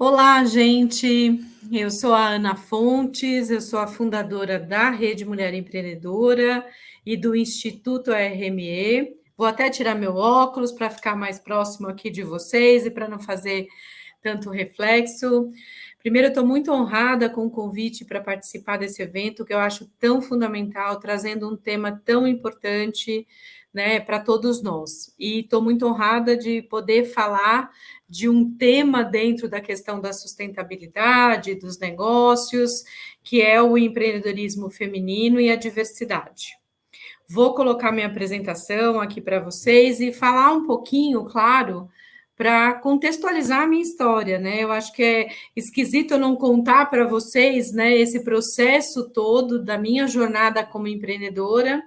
Olá, gente. Eu sou a Ana Fontes, eu sou a fundadora da Rede Mulher Empreendedora e do Instituto RME. Vou até tirar meu óculos para ficar mais próximo aqui de vocês e para não fazer tanto reflexo. Primeiro, eu estou muito honrada com o convite para participar desse evento, que eu acho tão fundamental, trazendo um tema tão importante, né, para todos nós. E estou muito honrada de poder falar de um tema dentro da questão da sustentabilidade, dos negócios, que é o empreendedorismo feminino e a diversidade. Vou colocar minha apresentação aqui para vocês e falar um pouquinho, claro, para contextualizar a minha história, né? Eu acho que é esquisito eu não contar para vocês, né, esse processo todo da minha jornada como empreendedora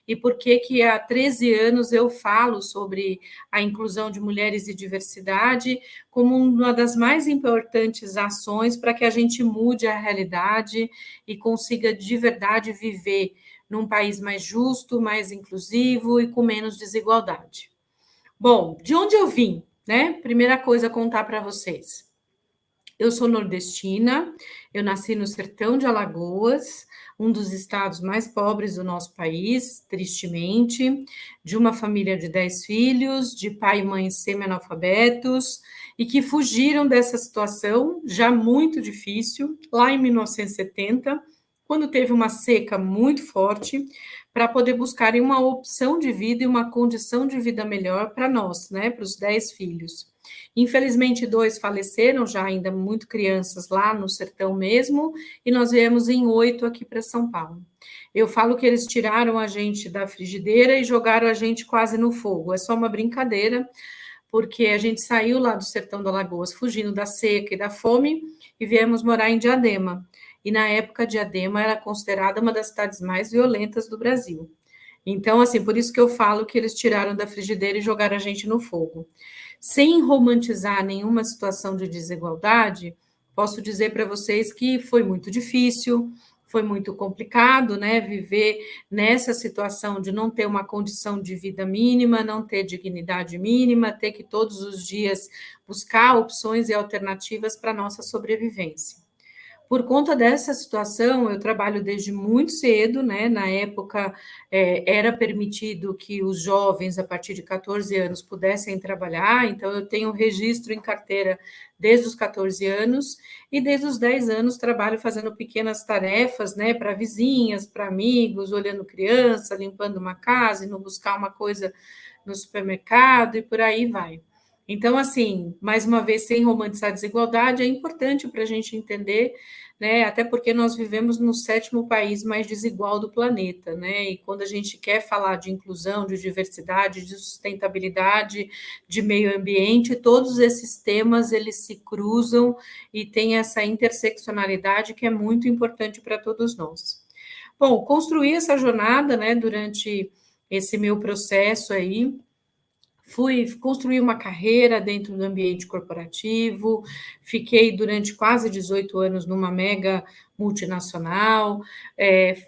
e por que há 13 anos eu falo sobre a inclusão de mulheres e diversidade como uma das mais importantes ações para que a gente mude a realidade e consiga de verdade viver num país mais justo, mais inclusivo e com menos desigualdade. Bom, de onde eu vim, né? Primeira coisa a contar para vocês. Eu sou nordestina, eu nasci no sertão de Alagoas, um dos estados mais pobres do nosso país, tristemente, de uma família de 10 filhos, de pai e mãe semi-analfabetos, e que fugiram dessa situação já muito difícil, lá em 1970, quando teve uma seca muito forte, para poder buscarem uma opção de vida e uma condição de vida melhor para nós, né, para os 10 filhos. Infelizmente, 2 faleceram, já ainda muito crianças, lá no sertão mesmo, e nós viemos em 8 aqui para São Paulo. Eu falo que eles tiraram a gente da frigideira e jogaram a gente quase no fogo. É só uma brincadeira, porque a gente saiu lá do sertão do Alagoas, fugindo da seca e da fome, e viemos morar em Diadema. E na época, Diadema era considerada uma das cidades mais violentas do Brasil. Então, assim, por isso que eu falo que eles tiraram da frigideira e jogaram a gente no fogo. Sem romantizar nenhuma situação de desigualdade, posso dizer para vocês que foi muito difícil, foi muito complicado, né, viver nessa situação de não ter uma condição de vida mínima, não ter dignidade mínima, ter que todos os dias buscar opções e alternativas para a nossa sobrevivência. Por conta dessa situação, eu trabalho desde muito cedo, né? Na época, era permitido que os jovens, a partir de 14 anos, pudessem trabalhar, então eu tenho registro em carteira desde os 14 anos, e desde os 10 anos trabalho fazendo pequenas tarefas, né, para vizinhas, para amigos, olhando criança, limpando uma casa, indo buscar uma coisa no supermercado e por aí vai. Então, assim, mais uma vez, sem romantizar a desigualdade, é importante para a gente entender, né? Até porque nós vivemos no 7º país mais desigual do planeta, né? E quando a gente quer falar de inclusão, de diversidade, de sustentabilidade, de meio ambiente, todos esses temas eles se cruzam e tem essa interseccionalidade que é muito importante para todos nós. Bom, construir essa jornada, né, durante esse meu processo aí, fui construir uma carreira dentro do ambiente corporativo, fiquei durante quase 18 anos numa mega multinacional,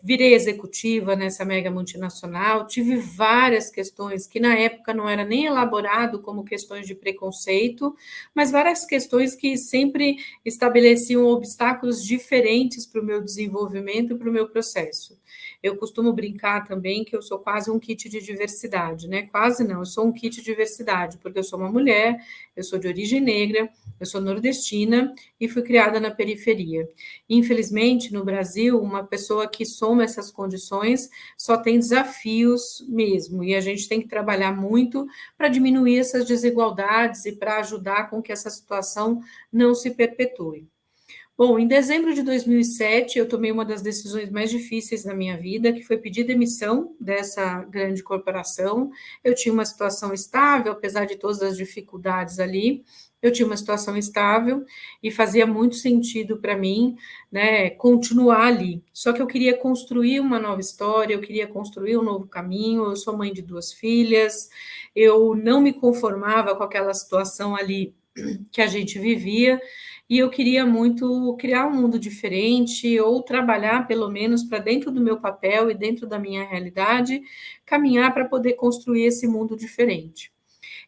virei executiva nessa mega multinacional, tive várias questões que na época não era nem elaborado como questões de preconceito, mas várias questões que sempre estabeleciam obstáculos diferentes para o meu desenvolvimento e para o meu processo. Eu costumo brincar também que eu sou quase um kit de diversidade, né? Quase não, eu sou um kit de diversidade, porque eu sou uma mulher, eu sou de origem negra, eu sou nordestina e fui criada na periferia. Infelizmente, no Brasil, uma pessoa que soma essas condições só tem desafios mesmo, e a gente tem que trabalhar muito para diminuir essas desigualdades e para ajudar com que essa situação não se perpetue. Bom, em dezembro de 2007, eu tomei uma das decisões mais difíceis da minha vida, que foi pedir demissão dessa grande corporação. Eu tinha uma situação estável, apesar de todas as dificuldades ali, eu tinha uma situação estável e fazia muito sentido para mim, né, continuar ali. Só que eu queria construir uma nova história, eu queria construir um novo caminho. Eu sou mãe de 2 filhas, eu não me conformava com aquela situação ali que a gente vivia, e eu queria muito criar um mundo diferente, ou trabalhar, pelo menos, para dentro do meu papel e dentro da minha realidade, caminhar para poder construir esse mundo diferente.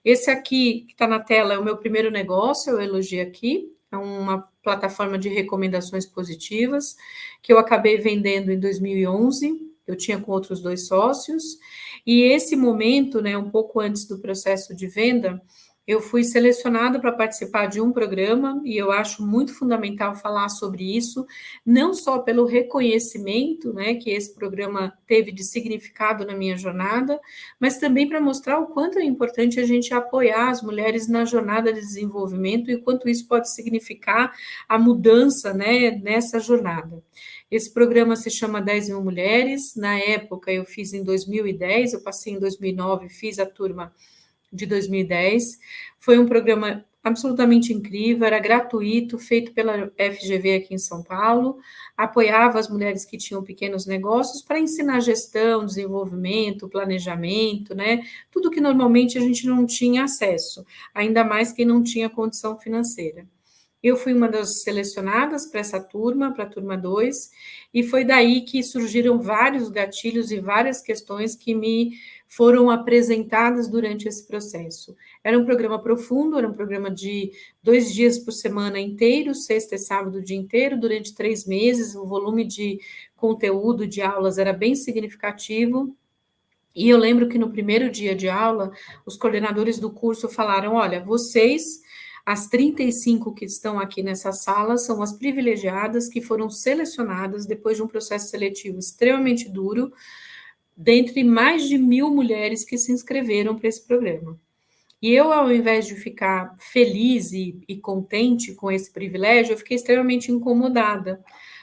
Esse aqui, que está na tela, é o meu primeiro negócio, eu elogiei aqui, é uma plataforma de recomendações positivas, que eu acabei vendendo em 2011, eu tinha com outros 2 sócios, e esse momento, né, um pouco antes do processo de venda, eu fui selecionada para participar de um programa, e eu acho muito fundamental falar sobre isso, não só pelo reconhecimento, né, que esse programa teve de significado na minha jornada, mas também para mostrar o quanto é importante a gente apoiar as mulheres na jornada de desenvolvimento e quanto isso pode significar a mudança, né, nessa jornada. Esse programa se chama 10 mil mulheres. Na época, eu fiz em 2010, eu passei em 2009, fiz a turma de 2010. Foi um programa absolutamente incrível, era gratuito, feito pela FGV aqui em São Paulo, apoiava as mulheres que tinham pequenos negócios para ensinar gestão, desenvolvimento, planejamento, né? Tudo que normalmente a gente não tinha acesso, ainda mais quem não tinha condição financeira. Eu fui uma das selecionadas para essa turma, para a turma 2, e foi daí que surgiram vários gatilhos e várias questões que me foram apresentadas durante esse processo. Era um programa profundo, era um programa de 2 dias por semana inteiro, sexta e sábado o dia inteiro, durante 3 meses, o volume de conteúdo de aulas era bem significativo. E eu lembro que no primeiro dia de aula, os coordenadores do curso falaram: olha, vocês, as 35 que estão aqui nessa sala, são as privilegiadas que foram selecionadas depois de um processo seletivo extremamente duro, dentre mais de 1.000 mulheres que se inscreveram para esse programa. E eu, ao invés de ficar feliz e contente com esse privilégio, eu fiquei extremamente incomodada,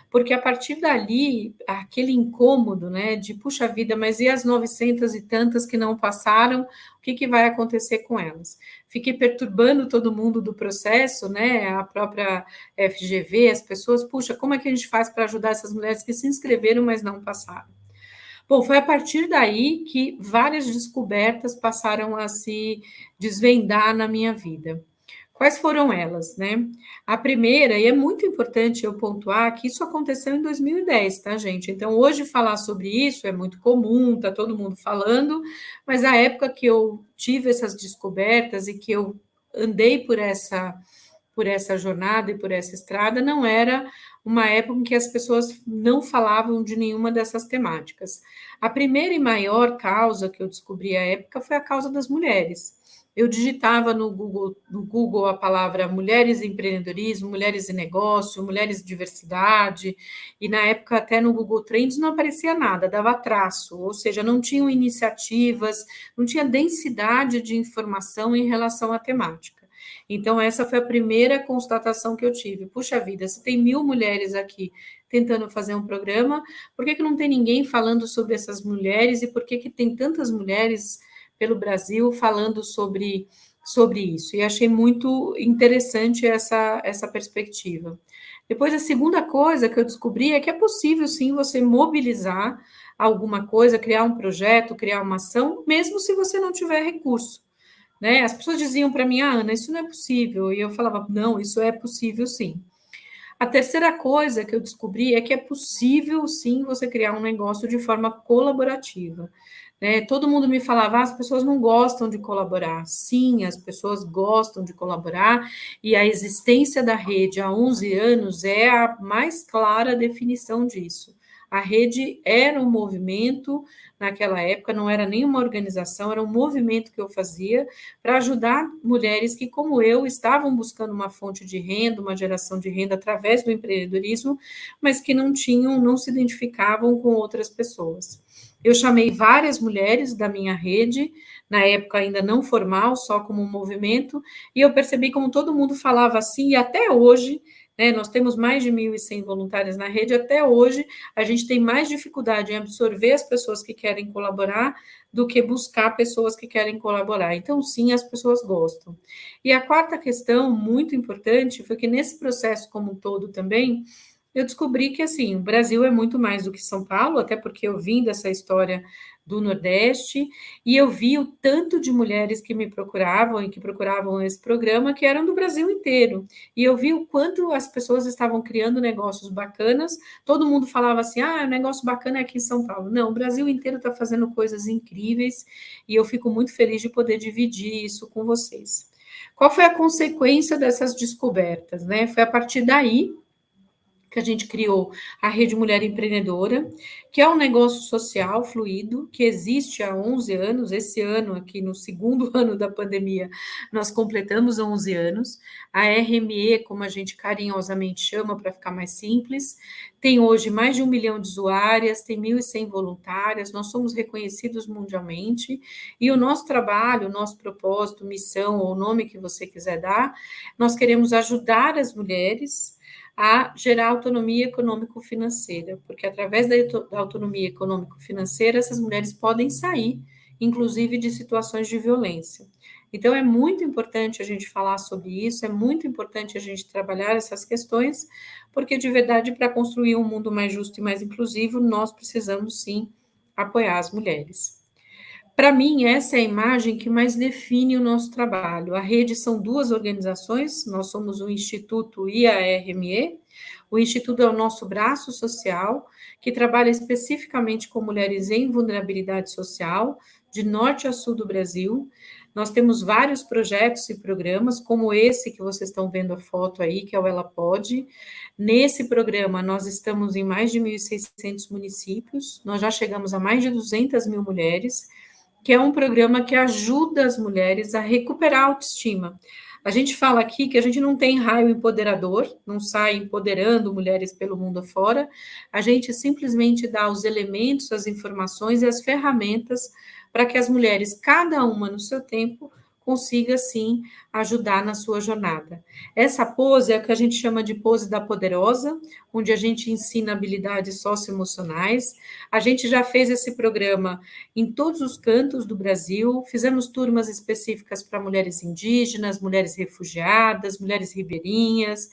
porque a partir dali, aquele incômodo, né, de puxa vida, mas e as 900 e tantas que não passaram, o que vai acontecer com elas? Fiquei perturbando todo mundo do processo, né, a própria FGV, as pessoas, puxa, como é que a gente faz para ajudar essas mulheres que se inscreveram, mas não passaram? Bom, foi a partir daí que várias descobertas passaram a se desvendar na minha vida. Quais foram elas, né? A primeira, e é muito importante eu pontuar que isso aconteceu em 2010, tá, gente? Então, hoje falar sobre isso é muito comum, tá todo mundo falando, mas a época que eu tive essas descobertas e que eu andei por essa jornada e por essa estrada, não era uma época em que as pessoas não falavam de nenhuma dessas temáticas. A primeira e maior causa que eu descobri à época foi a causa das mulheres. Eu digitava no Google a palavra mulheres em empreendedorismo, mulheres em negócio, mulheres em diversidade, e na época até no Google Trends não aparecia nada, dava traço, ou seja, não tinham iniciativas, não tinha densidade de informação em relação à temática. Então, essa foi a primeira constatação que eu tive. Puxa vida, se tem 1.000 mulheres aqui tentando fazer um programa, por que não tem ninguém falando sobre essas mulheres e por que tem tantas mulheres pelo Brasil falando sobre isso? E achei muito interessante essa perspectiva. Depois, a segunda coisa que eu descobri é que é possível, sim, você mobilizar alguma coisa, criar um projeto, criar uma ação, mesmo se você não tiver recurso. Né? As pessoas diziam para mim, Ana, isso não é possível. E eu falava, não, isso é possível sim. A terceira coisa que eu descobri é que é possível sim você criar um negócio de forma colaborativa. Né? Todo mundo me falava, as pessoas não gostam de colaborar. Sim, as pessoas gostam de colaborar, e a existência da rede há 11 anos é a mais clara definição disso. A rede era um movimento, naquela época, não era nenhuma organização, era um movimento que eu fazia para ajudar mulheres que, como eu, estavam buscando uma fonte de renda, uma geração de renda através do empreendedorismo, mas que não se identificavam com outras pessoas. Eu chamei várias mulheres da minha rede, na época ainda não formal, só como um movimento, e eu percebi como todo mundo falava assim, e até hoje, né, nós temos mais de 1.100 voluntárias na rede, até hoje a gente tem mais dificuldade em absorver as pessoas que querem colaborar do que buscar pessoas que querem colaborar. Então, sim, as pessoas gostam. E a quarta questão, muito importante, foi que nesse processo como um todo também, eu descobri que, assim, o Brasil é muito mais do que São Paulo, até porque eu vim dessa história do Nordeste, e eu vi o tanto de mulheres que me procuravam e que procuravam esse programa, que eram do Brasil inteiro. E eu vi o quanto as pessoas estavam criando negócios bacanas, todo mundo falava assim, o negócio bacana é aqui em São Paulo. Não, o Brasil inteiro está fazendo coisas incríveis, e eu fico muito feliz de poder dividir isso com vocês. Qual foi a consequência dessas descobertas, né? Foi a partir daí que a gente criou a Rede Mulher Empreendedora, que é um negócio social fluido, que existe há 11 anos. Esse ano, aqui no segundo ano da pandemia, nós completamos 11 anos. A RME, como a gente carinhosamente chama, para ficar mais simples, tem hoje mais de 1 milhão de usuárias, tem 1.100 voluntárias, nós somos reconhecidos mundialmente, e o nosso trabalho, o nosso propósito, missão, ou o nome que você quiser dar, nós queremos ajudar as mulheres a gerar autonomia econômico-financeira, porque através da autonomia econômico-financeira, essas mulheres podem sair, inclusive, de situações de violência. Então, é muito importante a gente falar sobre isso, é muito importante a gente trabalhar essas questões, porque, de verdade, para construir um mundo mais justo e mais inclusivo, nós precisamos, sim, apoiar as mulheres. Para mim, essa é a imagem que mais define o nosso trabalho. A rede são duas organizações, nós somos o Instituto e a RME. O Instituto é o nosso braço social, que trabalha especificamente com mulheres em vulnerabilidade social, de norte a sul do Brasil. Nós temos vários projetos e programas, como esse que vocês estão vendo a foto aí, que é o Ela Pode. Nesse programa, nós estamos em mais de 1.600 municípios, nós já chegamos a mais de 200 mil mulheres, que é um programa que ajuda as mulheres a recuperar a autoestima. A gente fala aqui que a gente não tem raio empoderador, não sai empoderando mulheres pelo mundo afora, a gente simplesmente dá os elementos, as informações e as ferramentas para que as mulheres, cada uma no seu tempo, consiga, sim, ajudar na sua jornada. Essa pose é o que a gente chama de pose da poderosa, onde a gente ensina habilidades socioemocionais. A gente já fez esse programa em todos os cantos do Brasil, fizemos turmas específicas para mulheres indígenas, mulheres refugiadas, mulheres ribeirinhas,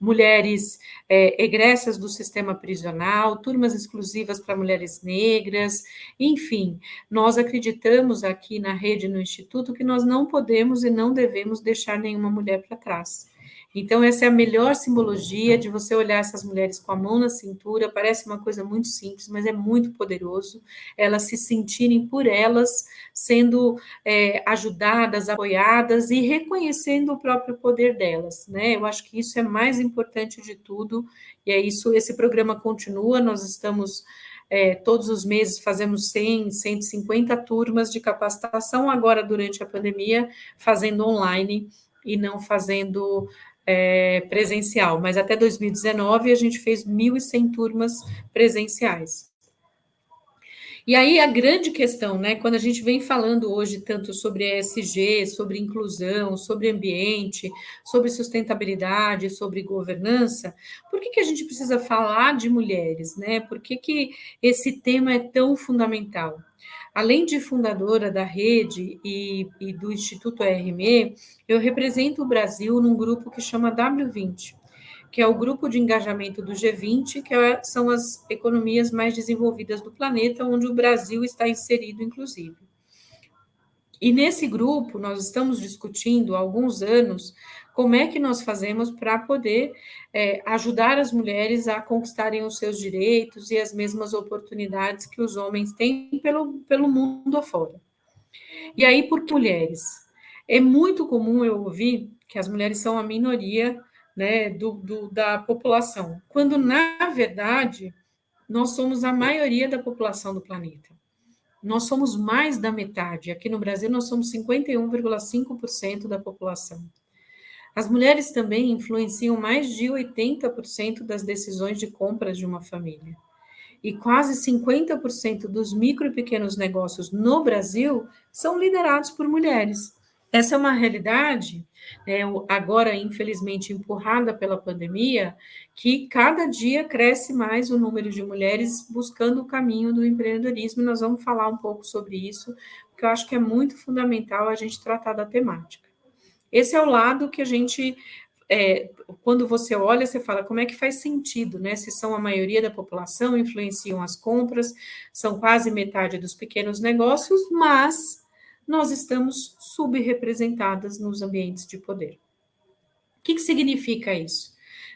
mulheres egressas do sistema prisional, turmas exclusivas para mulheres negras, enfim, nós acreditamos aqui na rede, no Instituto, que nós não podemos e não devemos deixar nenhuma mulher para trás. Então, essa é a melhor simbologia de você olhar essas mulheres com a mão na cintura, parece uma coisa muito simples, mas é muito poderoso, elas se sentirem por elas, sendo ajudadas, apoiadas e reconhecendo o próprio poder delas, né? Eu acho que isso é mais importante de tudo, e é isso, esse programa continua, nós estamos todos os meses fazemos 100, 150 turmas de capacitação, agora durante a pandemia, fazendo online e não fazendo presencial, mas até 2019 a gente fez 1.100 turmas presenciais. E aí a grande questão, né, quando a gente vem falando hoje tanto sobre ESG, sobre inclusão, sobre ambiente, sobre sustentabilidade, sobre governança, por que a gente precisa falar de mulheres, né? Por que esse tema é tão fundamental? Além de fundadora da rede e do Instituto RME, eu represento o Brasil num grupo que chama W20, que é o grupo de engajamento do G20, são as economias mais desenvolvidas do planeta, onde o Brasil está inserido, inclusive. E nesse grupo, nós estamos discutindo há alguns anos como é que nós fazemos para poder ajudar as mulheres a conquistarem os seus direitos e as mesmas oportunidades que os homens têm pelo mundo afora. E aí, por que mulheres? É muito comum eu ouvir que as mulheres são a minoria, né, da população, quando, na verdade, nós somos a maioria da população do planeta. Nós somos mais da metade. Aqui no Brasil, nós somos 51,5% da população. As mulheres também influenciam mais de 80% das decisões de compras de uma família. E quase 50% dos micro e pequenos negócios no Brasil são liderados por mulheres. Essa é uma realidade, agora, infelizmente, empurrada pela pandemia, que cada dia cresce mais o número de mulheres buscando o caminho do empreendedorismo. E nós vamos falar um pouco sobre isso, porque eu acho que é muito fundamental a gente tratar da temática. Esse é o lado que a gente quando você olha, você fala como é que faz sentido, né? Se são a maioria da população, influenciam as compras, são quase metade dos pequenos negócios, mas nós estamos subrepresentadas nos ambientes de poder. O que significa isso?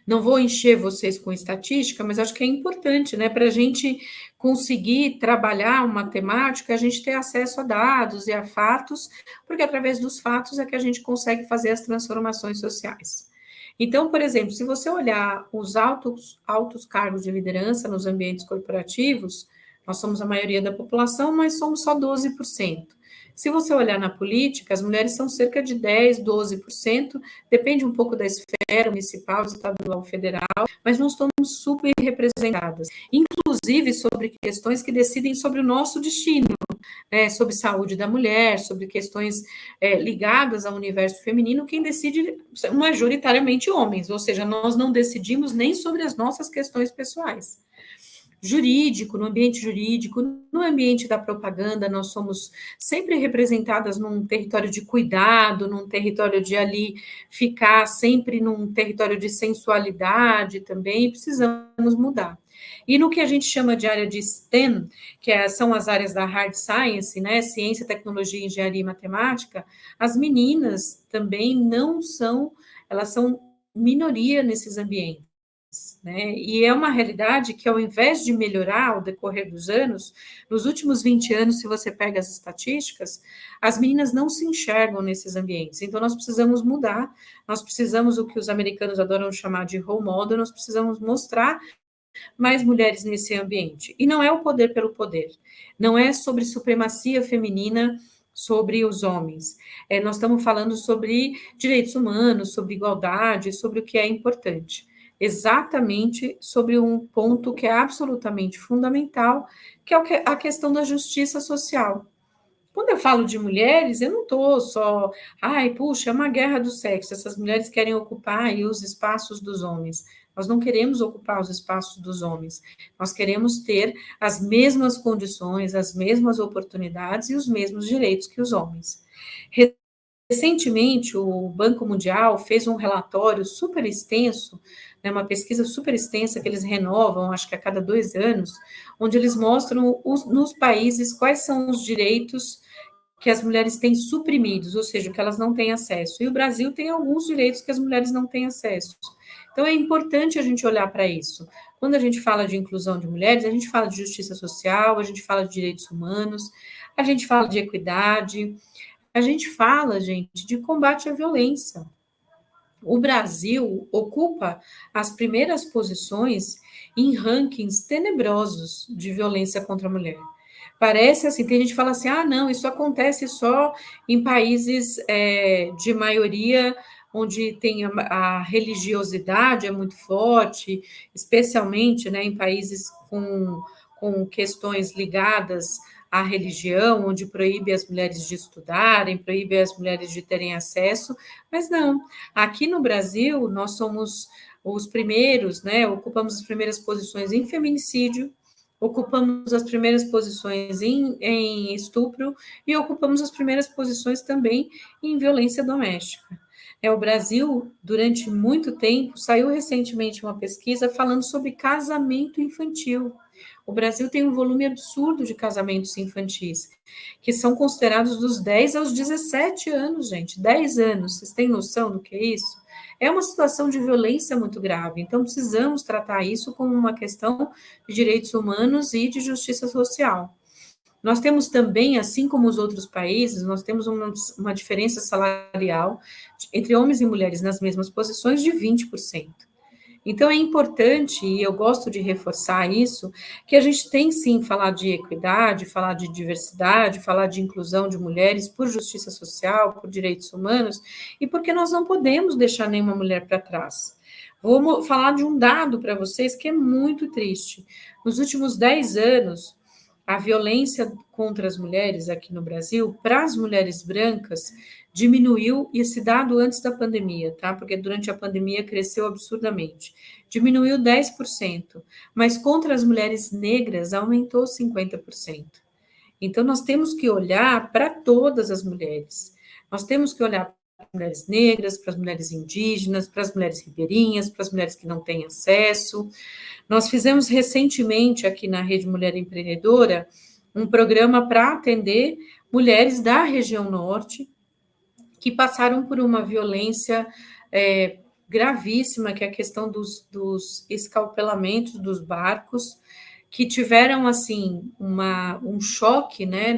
Não vou encher vocês com estatística, mas acho que é importante, né, para a gente conseguir trabalhar uma temática, a gente ter acesso a dados e a fatos, porque através dos fatos é que a gente consegue fazer as transformações sociais. Então, por exemplo, se você olhar os altos cargos de liderança nos ambientes corporativos, nós somos a maioria da população, mas somos só 12%. Se você olhar na política, as mulheres são cerca de 10, 12%, depende um pouco da esfera municipal, estadual, federal, mas nós estamos super representadas, inclusive sobre questões que decidem sobre o nosso destino, né, sobre saúde da mulher, sobre questões ligadas ao universo feminino, quem decide majoritariamente homens, ou seja, nós não decidimos nem sobre as nossas questões pessoais. Jurídico, no ambiente jurídico, no ambiente da propaganda, nós somos sempre representadas num território de cuidado, num território de ali ficar sempre num território de sensualidade também, precisamos mudar. E no que a gente chama de área de STEM, são as áreas da hard science, né, ciência, tecnologia, engenharia e matemática, as meninas também não são, elas são minoria nesses ambientes. Né? E é uma realidade que, ao invés de melhorar ao decorrer dos anos, nos últimos 20 anos, se você pega as estatísticas, as meninas não se enxergam nesses ambientes. Então, nós precisamos mudar, nós precisamos, o que os americanos adoram chamar de role model, nós precisamos mostrar mais mulheres nesse ambiente. E não é o poder pelo poder, não é sobre supremacia feminina sobre os homens. Nós estamos falando sobre direitos humanos, sobre igualdade, sobre o que é importante. Exatamente sobre um ponto que é absolutamente fundamental, que é a questão da justiça social. Quando eu falo de mulheres, eu não estou só, puxa, é uma guerra do sexo, essas mulheres querem ocupar aí os espaços dos homens. Nós não queremos ocupar os espaços dos homens, nós queremos ter as mesmas condições, as mesmas oportunidades e os mesmos direitos que os homens. Recentemente, o Banco Mundial fez um relatório super extenso, né, uma pesquisa super extensa que eles renovam, acho que a cada 2 anos, onde eles mostram nos países quais são os direitos que as mulheres têm suprimidos, ou seja, que elas não têm acesso. E o Brasil tem alguns direitos que as mulheres não têm acesso. Então, é importante a gente olhar para isso. Quando a gente fala de inclusão de mulheres, a gente fala de justiça social, a gente fala de direitos humanos, a gente fala de equidade, a gente fala, gente, de combate à violência. O Brasil ocupa as primeiras posições em rankings tenebrosos de violência contra a mulher. Parece assim, tem gente que fala assim, não, isso acontece só em países de maioria, onde tem a religiosidade é muito forte, especialmente, né, em países com questões ligadas à religião, onde proíbe as mulheres de estudarem, proíbe as mulheres de terem acesso, mas não, aqui no Brasil, nós somos os primeiros, né, ocupamos as primeiras posições em feminicídio, ocupamos as primeiras posições em estupro e ocupamos as primeiras posições também em violência doméstica. O Brasil, durante muito tempo, saiu recentemente uma pesquisa falando sobre casamento infantil. O Brasil tem um volume absurdo de casamentos infantis, que são considerados dos 10 aos 17 anos, gente. 10 anos, vocês têm noção do que é isso? É uma situação de violência muito grave, então precisamos tratar isso como uma questão de direitos humanos e de justiça social. Nós temos também, assim como os outros países, nós temos uma diferença salarial entre homens e mulheres nas mesmas posições de 20%. Então, é importante, e eu gosto de reforçar isso, que a gente tem sim falar de equidade, falar de diversidade, falar de inclusão de mulheres por justiça social, por direitos humanos, e porque nós não podemos deixar nenhuma mulher para trás. Vou falar de um dado para vocês que é muito triste. Nos últimos 10 anos, a violência contra as mulheres aqui no Brasil, para as mulheres brancas, diminuiu, e esse dado antes da pandemia, tá? Porque durante a pandemia cresceu absurdamente. Diminuiu 10%, mas contra as mulheres negras aumentou 50%. Então, nós temos que olhar para todas as mulheres. Nós temos que olhar para as mulheres negras, para as mulheres indígenas, para as mulheres ribeirinhas, para as mulheres que não têm acesso. Nós fizemos recentemente aqui na Rede Mulher Empreendedora um programa para atender mulheres da região norte que passaram por uma violência gravíssima, que é a questão dos escalpelamentos dos barcos, que tiveram, assim, um choque, né,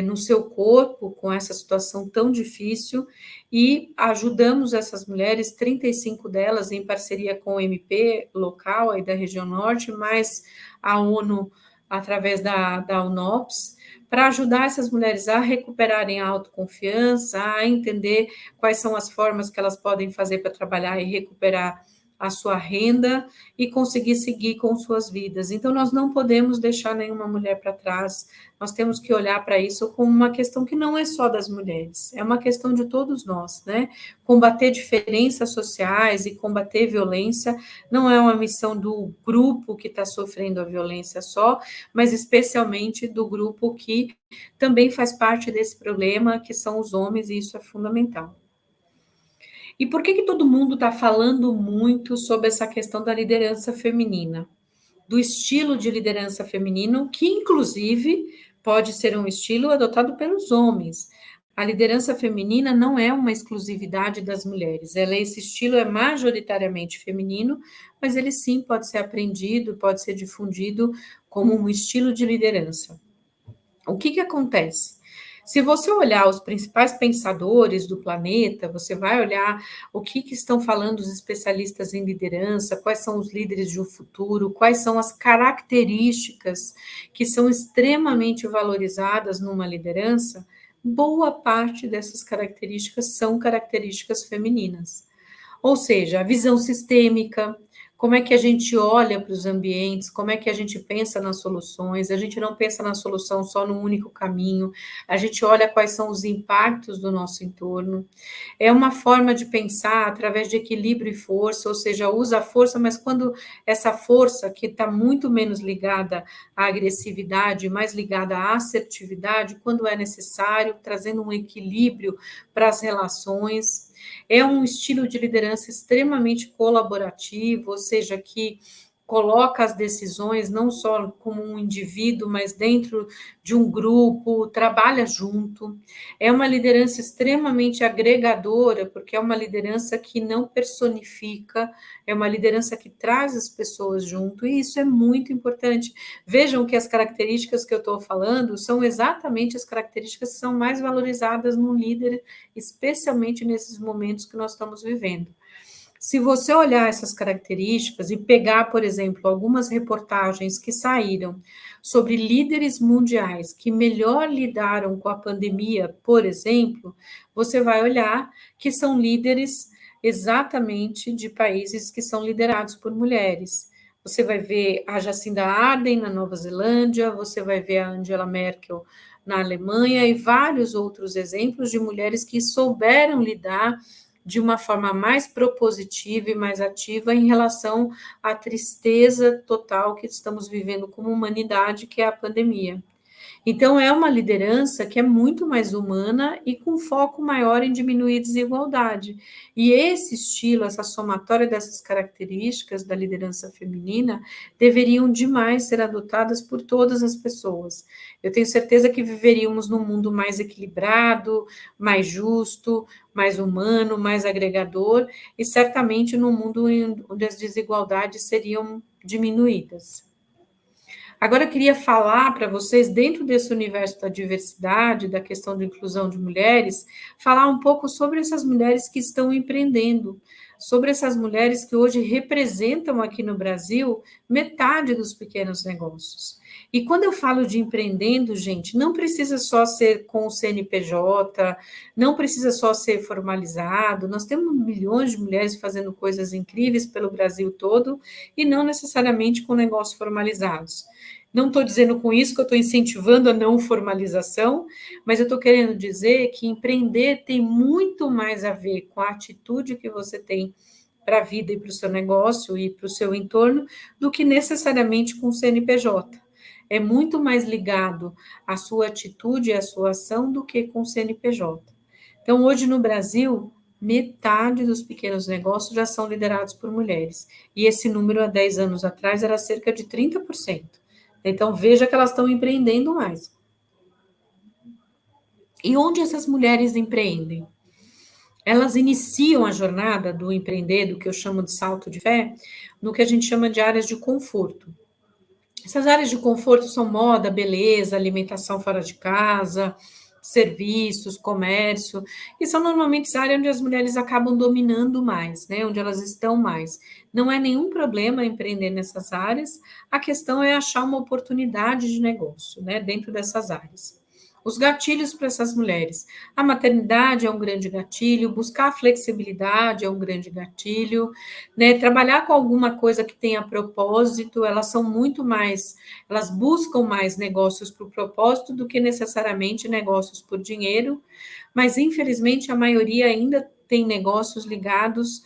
no seu corpo, com essa situação tão difícil, e ajudamos essas mulheres, 35 delas, em parceria com o MP local, aí da região norte, mais a ONU, através da UNOPS, para ajudar essas mulheres a recuperarem a autoconfiança, a entender quais são as formas que elas podem fazer para trabalhar e recuperar a sua renda e conseguir seguir com suas vidas. Então, nós não podemos deixar nenhuma mulher para trás, nós temos que olhar para isso como uma questão que não é só das mulheres, é uma questão de todos nós, né? Combater diferenças sociais e combater violência não é uma missão do grupo que está sofrendo a violência só, mas especialmente do grupo que também faz parte desse problema, que são os homens, e isso é fundamental. E por que todo mundo está falando muito sobre essa questão da liderança feminina? Do estilo de liderança feminino, que inclusive pode ser um estilo adotado pelos homens. A liderança feminina não é uma exclusividade das mulheres, esse estilo é majoritariamente feminino, mas ele sim pode ser aprendido, pode ser difundido como um estilo de liderança. O que acontece? Se você olhar os principais pensadores do planeta, você vai olhar o que estão falando os especialistas em liderança, quais são os líderes de um futuro, quais são as características que são extremamente valorizadas numa liderança, boa parte dessas características são características femininas. Ou seja, a visão sistêmica, como é que a gente olha para os ambientes, como é que a gente pensa nas soluções, a gente não pensa na solução só num único caminho, a gente olha quais são os impactos do nosso entorno. É uma forma de pensar através de equilíbrio e força, ou seja, usa a força, mas quando essa força, que está muito menos ligada à agressividade, mais ligada à assertividade, quando é necessário, trazendo um equilíbrio para as relações. É um estilo de liderança extremamente colaborativo, ou seja, que coloca as decisões não só como um indivíduo, mas dentro de um grupo, trabalha junto. É uma liderança extremamente agregadora, porque é uma liderança que não personifica, é uma liderança que traz as pessoas junto, e isso é muito importante. Vejam que as características que eu estou falando são exatamente as características que são mais valorizadas no líder, especialmente nesses momentos que nós estamos vivendo. Se você olhar essas características e pegar, por exemplo, algumas reportagens que saíram sobre líderes mundiais que melhor lidaram com a pandemia, por exemplo, você vai olhar que são líderes exatamente de países que são liderados por mulheres. Você vai ver a Jacinda Ardern na Nova Zelândia, você vai ver a Angela Merkel na Alemanha e vários outros exemplos de mulheres que souberam lidar de uma forma mais propositiva e mais ativa em relação à tristeza total que estamos vivendo como humanidade, que é a pandemia. Então, é uma liderança que é muito mais humana e com foco maior em diminuir a desigualdade. E esse estilo, essa somatória dessas características da liderança feminina, deveriam demais ser adotadas por todas as pessoas. Eu tenho certeza que viveríamos num mundo mais equilibrado, mais justo, mais humano, mais agregador, e certamente num mundo onde as desigualdades seriam diminuídas. Agora, eu queria falar para vocês, dentro desse universo da diversidade, da questão de inclusão de mulheres, falar um pouco sobre essas mulheres que estão empreendendo, sobre essas mulheres que hoje representam aqui no Brasil metade dos pequenos negócios. E quando eu falo de empreendendo, gente, não precisa só ser com o CNPJ, não precisa só ser formalizado, nós temos milhões de mulheres fazendo coisas incríveis pelo Brasil todo e não necessariamente com negócios formalizados. Não estou dizendo com isso que eu estou incentivando a não formalização, mas eu estou querendo dizer que empreender tem muito mais a ver com a atitude que você tem para a vida e para o seu negócio e para o seu entorno do que necessariamente com o CNPJ. É muito mais ligado à sua atitude e à sua ação do que com o CNPJ. Então, hoje no Brasil, metade dos pequenos negócios já são liderados por mulheres. E esse número, há 10 anos atrás, era cerca de 30%. Então, veja que elas estão empreendendo mais. E onde essas mulheres empreendem? elas iniciam a jornada do empreender, do que eu chamo de salto de fé, no que a gente chama de áreas de conforto. Essas áreas de conforto são moda, beleza, alimentação fora de casa, serviços, comércio, e são normalmente áreas onde as mulheres acabam dominando mais, né? Onde elas estão mais. Não é nenhum problema empreender nessas áreas, a questão é achar uma oportunidade de negócio, né? Dentro dessas áreas. Os gatilhos para essas mulheres. A maternidade é um grande gatilho, buscar flexibilidade é um grande gatilho, né? Trabalhar com alguma coisa que tenha propósito, elas são muito mais, elas buscam mais negócios por propósito do que necessariamente negócios por dinheiro, mas infelizmente a maioria ainda tem negócios ligados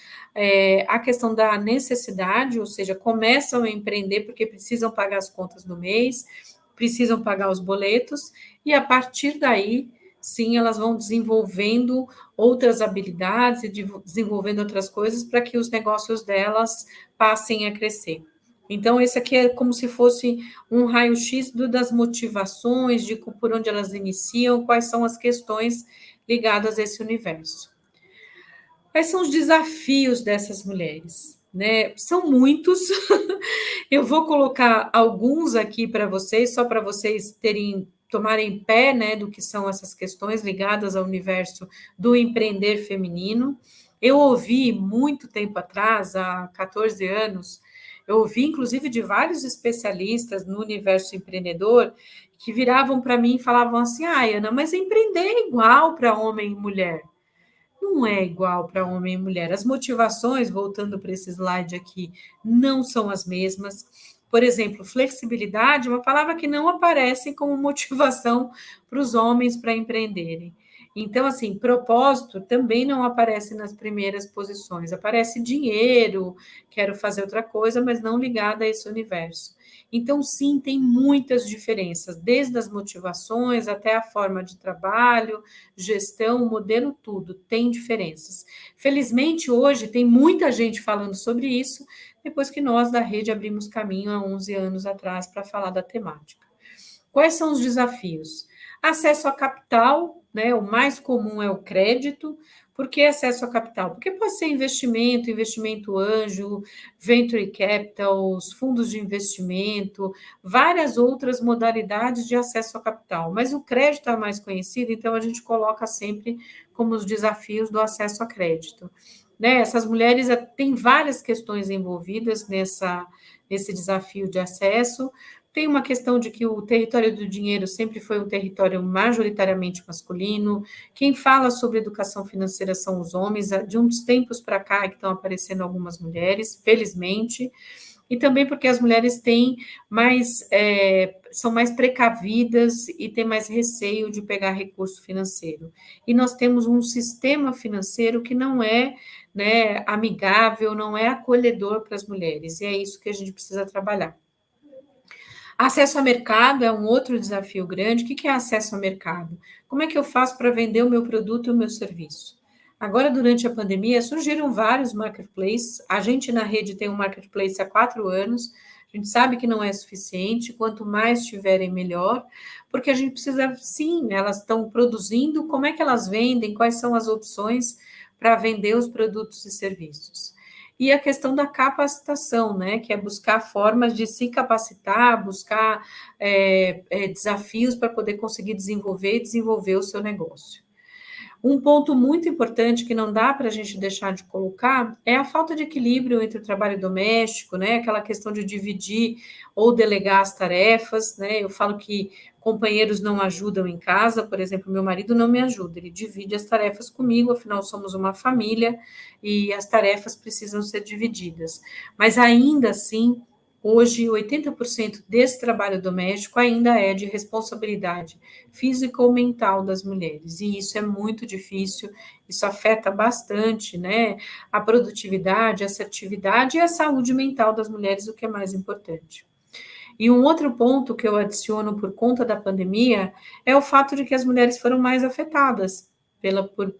à questão da necessidade, ou seja, começam a empreender porque precisam pagar as contas do mês, precisam pagar os boletos, e a partir daí, sim, elas vão desenvolvendo outras habilidades e desenvolvendo outras coisas para que os negócios delas passem a crescer. Então, esse aqui é como se fosse um raio-x das motivações, de por onde elas iniciam, quais são as questões ligadas a esse universo. Quais são os desafios dessas mulheres? Né? São muitos. Eu vou colocar alguns aqui para vocês, só para vocês tomarem pé, né, do que são essas questões ligadas ao universo do empreender feminino. Eu ouvi muito tempo atrás, há 14 anos, eu ouvi inclusive de vários especialistas no universo empreendedor que viravam para mim e falavam assim: "Ah, Ana, mas empreender é igual para homem e mulher". Não é igual para homem e mulher. As motivações, voltando para esse slide aqui, não são as mesmas. Por exemplo, flexibilidade é uma palavra que não aparece como motivação para os homens para empreenderem. Então, assim, propósito também não aparece nas primeiras posições. Aparece dinheiro, quero fazer outra coisa, mas não ligada a esse universo. Então, sim, tem muitas diferenças, desde as motivações até a forma de trabalho, gestão, modelo, tudo tem diferenças. Felizmente, hoje tem muita gente falando sobre isso, depois que nós da rede abrimos caminho há 11 anos atrás para falar da temática. Quais são os desafios? Acesso a capital, né? O mais comum é o crédito. Por que acesso a capital? Porque pode ser investimento, investimento anjo, venture capital, os fundos de investimento, várias outras modalidades de acesso a capital. Mas o crédito é mais conhecido, então a gente coloca sempre como os desafios do acesso a crédito. Né? Essas mulheres têm várias questões envolvidas nesse desafio de acesso. Tem uma questão de que o território do dinheiro sempre foi um território majoritariamente masculino. Quem fala sobre educação financeira são os homens. De uns tempos para cá que estão aparecendo algumas mulheres, felizmente. E também porque as mulheres têm são mais precavidas e têm mais receio de pegar recurso financeiro. E nós temos um sistema financeiro que não é, né, amigável, não é acolhedor para as mulheres. E é isso que a gente precisa trabalhar. Acesso ao mercado é um outro desafio grande. O que é acesso ao mercado? Como é que eu faço para vender o meu produto e o meu serviço? Agora, durante a pandemia, surgiram vários marketplaces. A gente na rede tem um marketplace há 4 anos. A gente sabe que não é suficiente, quanto mais tiverem, melhor, porque a gente precisa, sim, elas estão produzindo, como é que elas vendem, quais são as opções para vender os produtos e serviços. E a questão da capacitação, né, que é buscar formas de se capacitar, buscar desafios para poder conseguir desenvolver e desenvolver o seu negócio. Um ponto muito importante que não dá para a gente deixar de colocar é a falta de equilíbrio entre o trabalho doméstico, né? Aquela questão de dividir ou delegar as tarefas, né? Eu falo que companheiros não ajudam em casa, por exemplo, meu marido não me ajuda, ele divide as tarefas comigo, afinal somos uma família e as tarefas precisam ser divididas. Mas ainda assim, hoje, 80% desse trabalho doméstico ainda é de responsabilidade física ou mental das mulheres, e isso é muito difícil, isso afeta bastante, né, a produtividade, a assertividade e a saúde mental das mulheres, o que é mais importante. E um outro ponto que eu adiciono por conta da pandemia é o fato de que as mulheres foram mais afetadas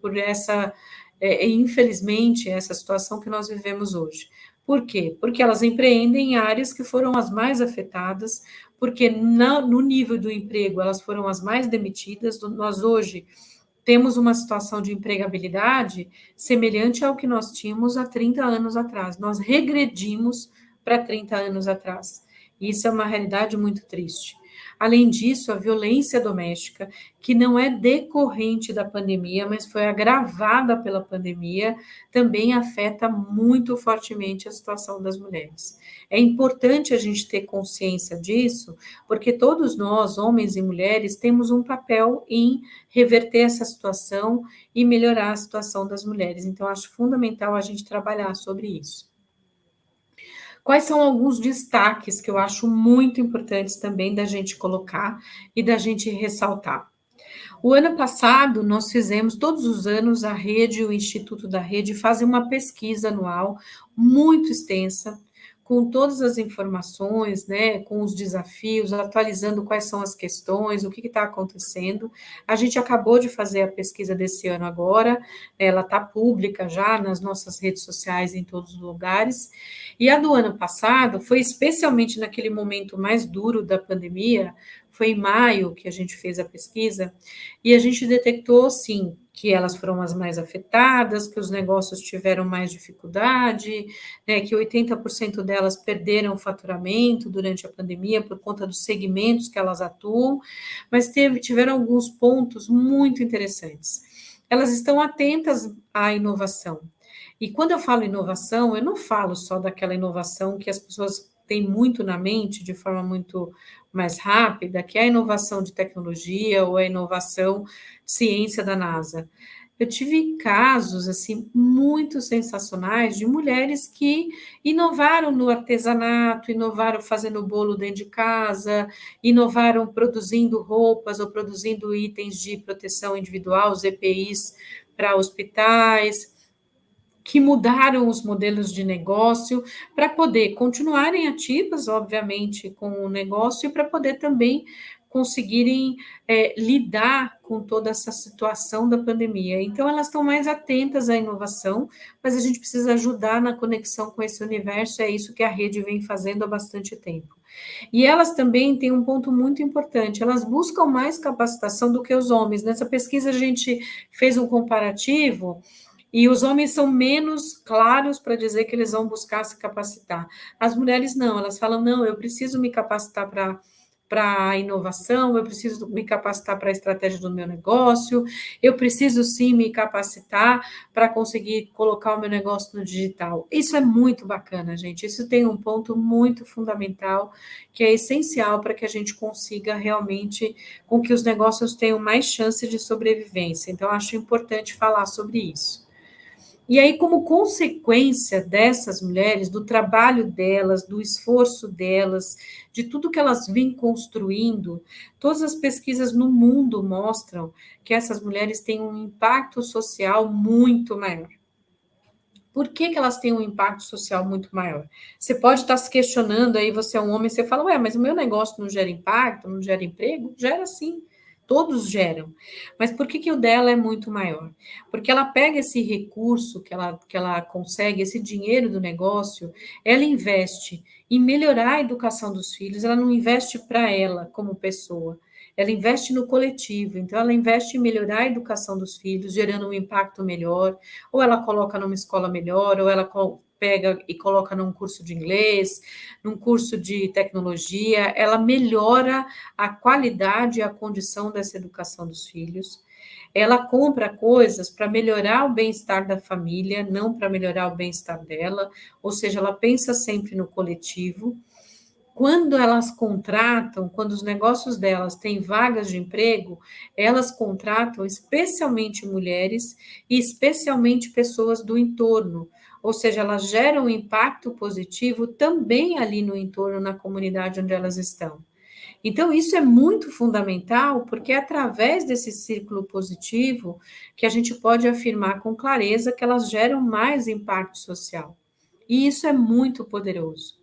por essa, infelizmente, essa situação que nós vivemos hoje. Por quê? Porque elas empreendem em áreas que foram as mais afetadas, porque no nível do emprego elas foram as mais demitidas. Nós hoje temos uma situação de empregabilidade semelhante ao que nós tínhamos há 30 anos atrás. Nós regredimos para 30 anos atrás. E isso é uma realidade muito triste. Além disso, a violência doméstica, que não é decorrente da pandemia, mas foi agravada pela pandemia, também afeta muito fortemente a situação das mulheres. É importante a gente ter consciência disso, porque todos nós, homens e mulheres, temos um papel em reverter essa situação e melhorar a situação das mulheres. Então, acho fundamental a gente trabalhar sobre isso. Quais são alguns destaques que eu acho muito importantes também da gente colocar e da gente ressaltar? O ano passado, nós fizemos, todos os anos, a rede, o Instituto da Rede, fazem uma pesquisa anual muito extensa, com todas as informações, né, com os desafios, atualizando quais são as questões, o que está acontecendo. A gente acabou de fazer a pesquisa desse ano agora, ela está pública já nas nossas redes sociais, em todos os lugares. E a do ano passado foi especialmente naquele momento mais duro da pandemia, foi em maio que a gente fez a pesquisa, e a gente detectou, sim, que elas foram as mais afetadas, que os negócios tiveram mais dificuldade, né, que 80% delas perderam o faturamento durante a pandemia por conta dos segmentos que elas atuam, mas tiveram alguns pontos muito interessantes. Elas estão atentas à inovação. E quando eu falo inovação, eu não falo só daquela inovação que as pessoas têm muito na mente, de forma muito mais rápida, que é a inovação de tecnologia ou a inovação de ciência da NASA. Eu tive casos assim muito sensacionais de mulheres que inovaram no artesanato, inovaram fazendo bolo dentro de casa, inovaram produzindo roupas ou produzindo itens de proteção individual, os EPIs para hospitais, que mudaram os modelos de negócio para poder continuarem ativas, obviamente, com o negócio e para poder também conseguirem lidar com toda essa situação da pandemia. Então, elas estão mais atentas à inovação, mas a gente precisa ajudar na conexão com esse universo, é isso que a rede vem fazendo há bastante tempo. E elas também têm um ponto muito importante, elas buscam mais capacitação do que os homens. Nessa pesquisa, a gente fez um comparativo e os homens são menos claros para dizer que eles vão buscar se capacitar. As mulheres não, elas falam, não, eu preciso me capacitar para a inovação, eu preciso me capacitar para a estratégia do meu negócio, eu preciso sim me capacitar para conseguir colocar o meu negócio no digital. Isso é muito bacana, gente. Isso tem um ponto muito fundamental, que é essencial para que a gente consiga realmente com que os negócios tenham mais chance de sobrevivência. Então, acho importante falar sobre isso. E aí, como consequência dessas mulheres, do trabalho delas, do esforço delas, de tudo que elas vêm construindo, todas as pesquisas no mundo mostram que essas mulheres têm um impacto social muito maior. Por que elas têm um impacto social muito maior? Você pode estar se questionando aí, você é um homem, você fala, ué, mas o meu negócio não gera impacto, não gera emprego? Gera sim, todos geram. Mas por que o dela é muito maior? Porque ela pega esse recurso que ela consegue, esse dinheiro do negócio, ela investe em melhorar a educação dos filhos, ela não investe para ela como pessoa, ela investe no coletivo, então ela investe em melhorar a educação dos filhos, gerando um impacto melhor, ou ela coloca numa escola melhor, ou ela pega e coloca num curso de inglês, num curso de tecnologia, ela melhora a qualidade e a condição dessa educação dos filhos. Ela compra coisas para melhorar o bem-estar da família, não para melhorar o bem-estar dela, ou seja, ela pensa sempre no coletivo. Quando elas contratam, quando os negócios delas têm vagas de emprego, elas contratam especialmente mulheres e especialmente pessoas do entorno, ou seja, elas geram um impacto positivo também ali no entorno, na comunidade onde elas estão. Então, isso é muito fundamental, porque é através desse círculo positivo que a gente pode afirmar com clareza que elas geram mais impacto social. E isso é muito poderoso.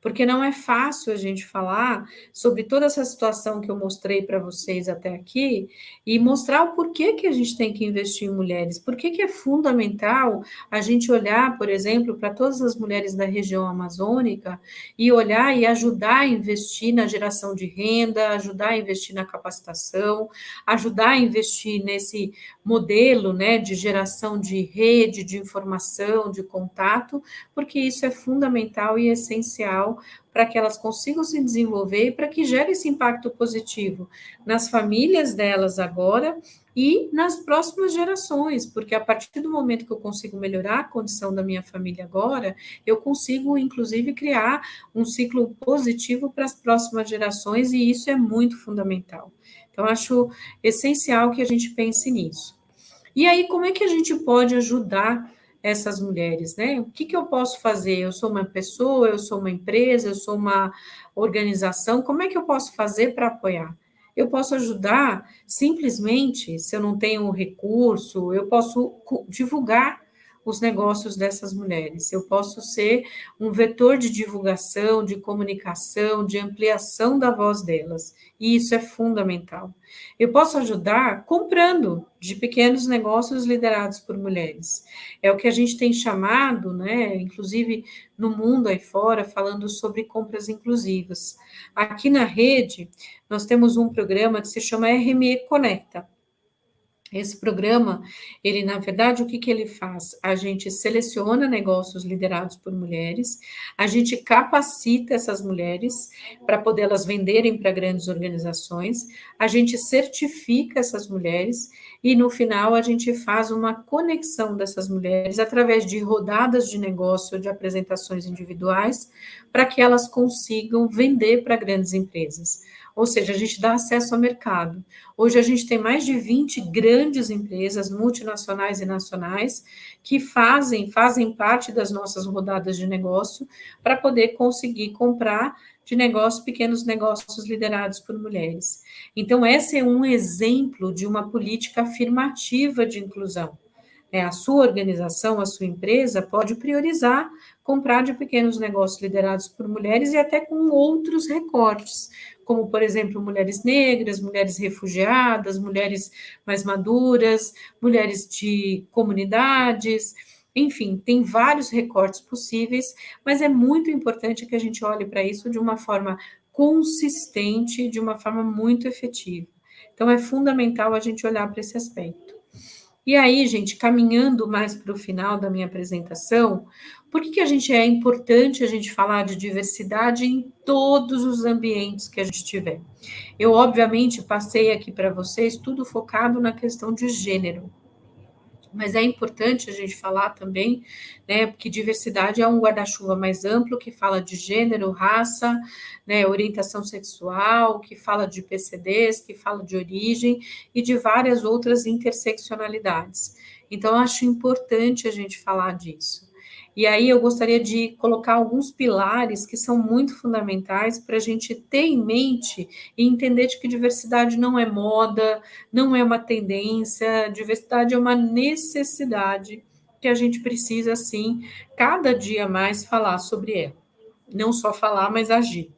porque não é fácil a gente falar sobre toda essa situação que eu mostrei para vocês até aqui e mostrar o porquê que a gente tem que investir em mulheres, por que é fundamental a gente olhar, por exemplo, para todas as mulheres da região amazônica e olhar e ajudar a investir na geração de renda, ajudar a investir na capacitação, ajudar a investir nesse modelo, né, de geração de rede, de informação, de contato, porque isso é fundamental e essencial para que elas consigam se desenvolver e para que gere esse impacto positivo nas famílias delas agora e nas próximas gerações, porque a partir do momento que eu consigo melhorar a condição da minha família agora, eu consigo, inclusive, criar um ciclo positivo para as próximas gerações, e isso é muito fundamental. Então, acho essencial que a gente pense nisso. E aí, como é que a gente pode ajudar essas mulheres, né? O que que eu posso fazer? Eu sou uma pessoa, eu sou uma empresa, eu sou uma organização, como é que eu posso fazer para apoiar? Eu posso ajudar simplesmente, se eu não tenho recurso, eu posso divulgar os negócios dessas mulheres. Eu posso ser um vetor de divulgação, de comunicação, de ampliação da voz delas. E isso é fundamental. Eu posso ajudar comprando de pequenos negócios liderados por mulheres. É o que a gente tem chamado, né, inclusive no mundo aí fora, falando sobre compras inclusivas. Aqui na rede, nós temos um programa que se chama RME Conecta. Esse programa, ele, na verdade, o que que ele faz? A gente seleciona negócios liderados por mulheres, a gente capacita essas mulheres para poder elas venderem para grandes organizações, a gente certifica essas mulheres e, no final, a gente faz uma conexão dessas mulheres através de rodadas de negócio, de apresentações individuais, para que elas consigam vender para grandes empresas. Ou seja, a gente dá acesso ao mercado. Hoje a gente tem mais de 20 grandes empresas multinacionais e nacionais que fazem parte das nossas rodadas de negócio para poder conseguir comprar de negócios, pequenos negócios liderados por mulheres. Então, esse é um exemplo de uma política afirmativa de inclusão. A sua organização, a sua empresa pode priorizar comprar de pequenos negócios liderados por mulheres e até com outros recortes, como, por exemplo, mulheres negras, mulheres refugiadas, mulheres mais maduras, mulheres de comunidades, enfim, tem vários recortes possíveis, mas é muito importante que a gente olhe para isso de uma forma consistente, de uma forma muito efetiva. Então, é fundamental a gente olhar para esse aspecto. E aí, gente, caminhando mais para o final da minha apresentação, por que é importante a gente falar de diversidade em todos os ambientes que a gente tiver? Eu, obviamente, passei aqui para vocês tudo focado na questão de gênero, mas é importante a gente falar também, né, porque diversidade é um guarda-chuva mais amplo que fala de gênero, raça, né, orientação sexual, que fala de PCDs, que fala de origem e de várias outras interseccionalidades. Então, acho importante a gente falar disso. E aí eu gostaria de colocar alguns pilares que são muito fundamentais para a gente ter em mente e entender de que diversidade não é moda, não é uma tendência, diversidade é uma necessidade que a gente precisa, sim, cada dia mais falar sobre ela. Não só falar, mas agir.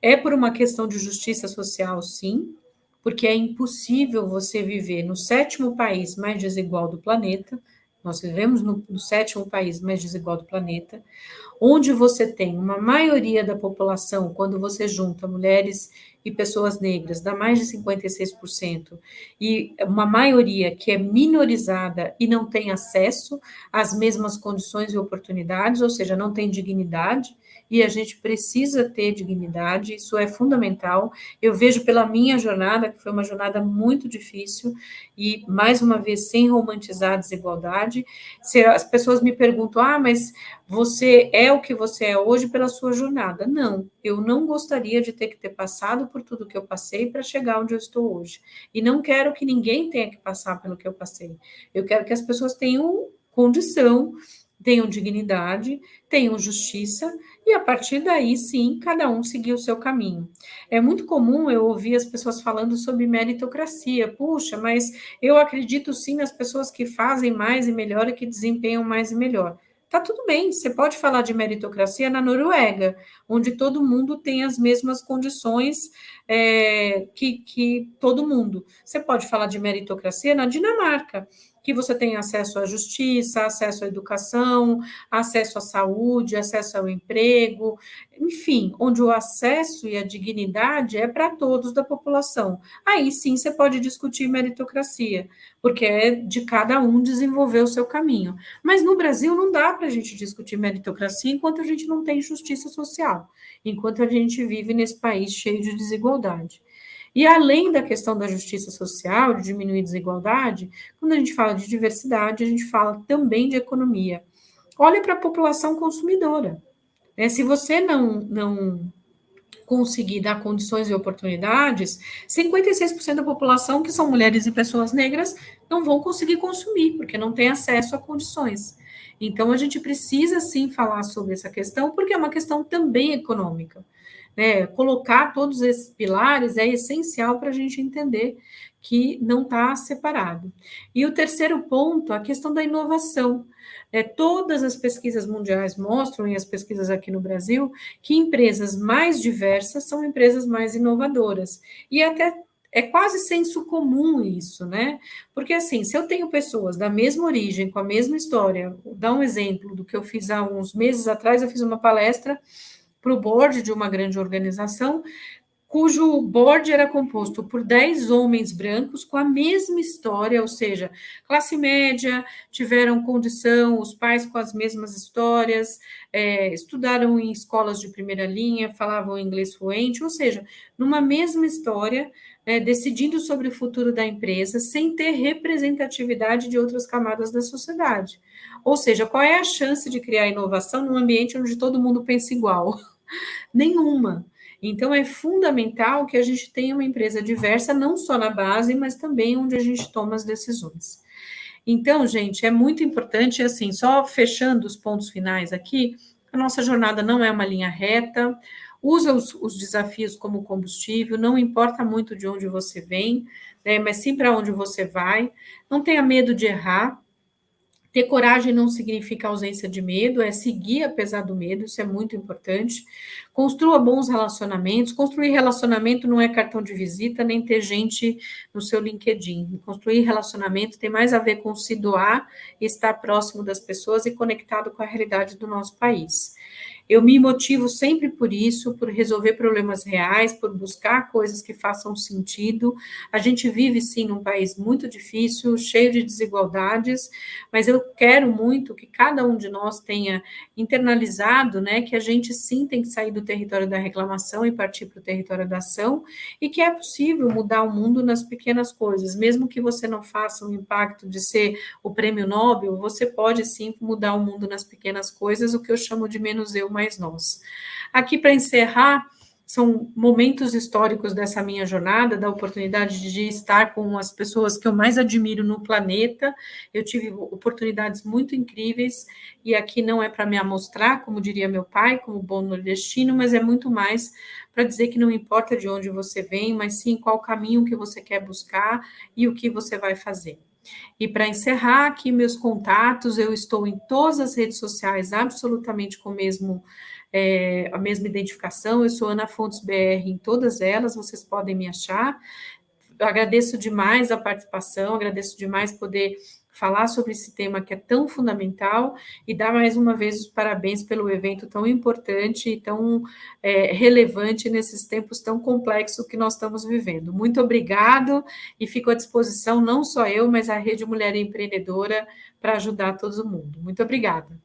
É por uma questão de justiça social, sim, porque é impossível você viver no sétimo país mais desigual do planeta. Nós vivemos no sétimo país mais desigual do planeta, onde você tem uma maioria da população, quando você junta mulheres e pessoas negras, dá mais de 56%, e uma maioria que é minorizada e não tem acesso às mesmas condições e oportunidades, ou seja, não tem dignidade, e a gente precisa ter dignidade, isso é fundamental. Eu vejo pela minha jornada, que foi uma jornada muito difícil, e, mais uma vez, sem romantizar a desigualdade. Se as pessoas me perguntam, mas você é o que você é hoje pela sua jornada. Não, eu não gostaria de ter que ter passado por tudo que eu passei para chegar onde eu estou hoje. E não quero que ninguém tenha que passar pelo que eu passei. Eu quero que as pessoas tenham condição, tenham dignidade, tenham justiça, e a partir daí, sim, cada um seguir o seu caminho. É muito comum eu ouvir as pessoas falando sobre meritocracia. Puxa, mas eu acredito sim nas pessoas que fazem mais e melhor e que desempenham mais e melhor. Tá tudo bem, você pode falar de meritocracia na Noruega, onde todo mundo tem as mesmas condições que todo mundo. Você pode falar de meritocracia na Dinamarca, que você tem acesso à justiça, acesso à educação, acesso à saúde, acesso ao emprego, enfim, onde o acesso e a dignidade é para todos da população. Aí sim você pode discutir meritocracia, porque é de cada um desenvolver o seu caminho. Mas no Brasil não dá para a gente discutir meritocracia enquanto a gente não tem justiça social, enquanto a gente vive nesse país cheio de desigualdade. E além da questão da justiça social, de diminuir a desigualdade, quando a gente fala de diversidade, a gente fala também de economia. Olha para a população consumidora. Se você não conseguir dar condições e oportunidades, 56% da população, que são mulheres e pessoas negras, não vão conseguir consumir, porque não tem acesso a condições. Então, a gente precisa sim falar sobre essa questão, porque é uma questão também econômica. Colocar todos esses pilares é essencial para a gente entender que não está separado. E o terceiro ponto, a questão da inovação. Todas as pesquisas mundiais mostram, e as pesquisas aqui no Brasil, que empresas mais diversas são empresas mais inovadoras. E até é quase senso comum isso, né? Porque, assim, se eu tenho pessoas da mesma origem, com a mesma história, vou dar um exemplo do que eu fiz há uns meses atrás, eu fiz uma palestra para o board de uma grande organização, cujo board era composto por 10 homens brancos com a mesma história, ou seja, classe média, tiveram condição, os pais com as mesmas histórias, estudaram em escolas de primeira linha, falavam inglês fluente, ou seja, numa mesma história, decidindo sobre o futuro da empresa, sem ter representatividade de outras camadas da sociedade. Ou seja, qual é a chance de criar inovação num ambiente onde todo mundo pensa igual? Nenhuma. Então, é fundamental que a gente tenha uma empresa diversa, não só na base, mas também onde a gente toma as decisões. Então, gente, é muito importante, assim, só fechando os pontos finais aqui, a nossa jornada não é uma linha reta, usa os desafios como combustível, não importa muito de onde você vem, né, mas sim para onde você vai, não tenha medo de errar. Ter coragem não significa ausência de medo, é seguir apesar do medo, isso é muito importante. Construa bons relacionamentos. Construir relacionamento não é cartão de visita, nem ter gente no seu LinkedIn. Construir relacionamento tem mais a ver com se doar, estar próximo das pessoas e conectado com a realidade do nosso país. Eu me motivo sempre por isso, por resolver problemas reais, por buscar coisas que façam sentido. A gente vive, sim, num país muito difícil, cheio de desigualdades, mas eu quero muito que cada um de nós tenha internalizado, né, que a gente, sim, tem que sair do território da reclamação e partir para o território da ação, e que é possível mudar o mundo nas pequenas coisas. Mesmo que você não faça o impacto de ser o prêmio Nobel, você pode, sim, mudar o mundo nas pequenas coisas, o que eu chamo de menos eu, mais nós. Aqui, para encerrar, são momentos históricos dessa minha jornada, da oportunidade de estar com as pessoas que eu mais admiro no planeta. Eu tive oportunidades muito incríveis, e aqui não é para me amostrar, como diria meu pai, como bom nordestino, mas é muito mais para dizer que não importa de onde você vem, mas sim qual caminho que você quer buscar e o que você vai fazer. E para encerrar aqui meus contatos, eu estou em todas as redes sociais, absolutamente com a mesma identificação. Eu sou Ana Fontes BR em todas elas, vocês podem me achar. Eu agradeço demais a participação, agradeço demais poder falar sobre esse tema que é tão fundamental e dar mais uma vez os parabéns pelo evento tão importante e tão relevante nesses tempos tão complexos que nós estamos vivendo. Muito obrigado e fico à disposição, não só eu, mas a Rede Mulher Empreendedora, para ajudar todo mundo. Muito obrigada.